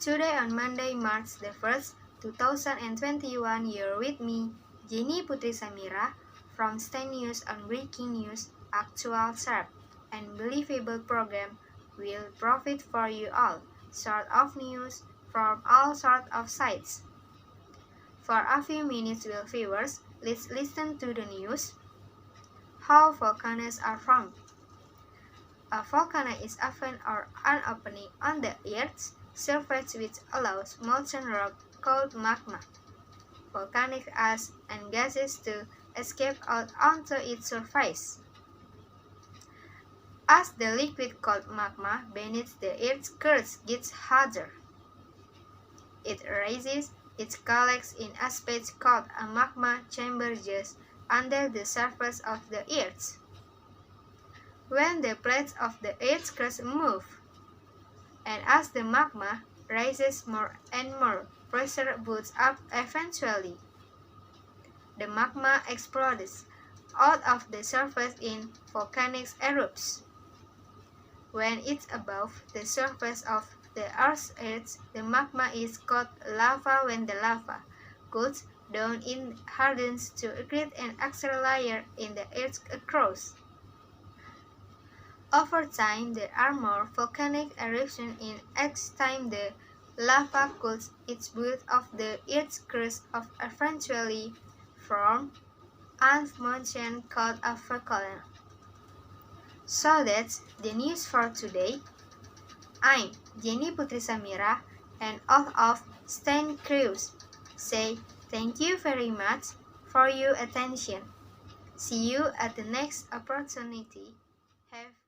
Today on Monday, March the 1st, 2021, you're with me, Jenny Putri Samira, from STAN News on Breaking News, Actual, Sharp, and Believable program will profit for you all, sort of news from all sorts of sites. For a few minutes, viewers, let's listen to the news. How volcanoes are formed. A volcano is a vent or an opening on the Earth's surface which allows molten rock called magma, volcanic ash, and gases to escape out onto its surface. As the liquid called magma beneath the Earth's crust gets hotter, it rises, it collects in a space called a magma chamber just under the surface of the Earth. When the plates of the Earth's crust move, and as the magma rises more and more, pressure builds up eventually. The magma explodes out of the surface in volcanic eruptions. When it's above the surface of the Earth's edge, the magma is called lava. When the lava cools down, it hardens to create an extra layer in the Earth's crust. Over time, there are more volcanic eruptions in each time the lava cools. Its built of the Earth's crust of eventually form a mountain called a volcano. So that's the news for today. I'm Jenny Putri Samira and all of STAN crews say thank you very much for your attention. See you at the next opportunity. Have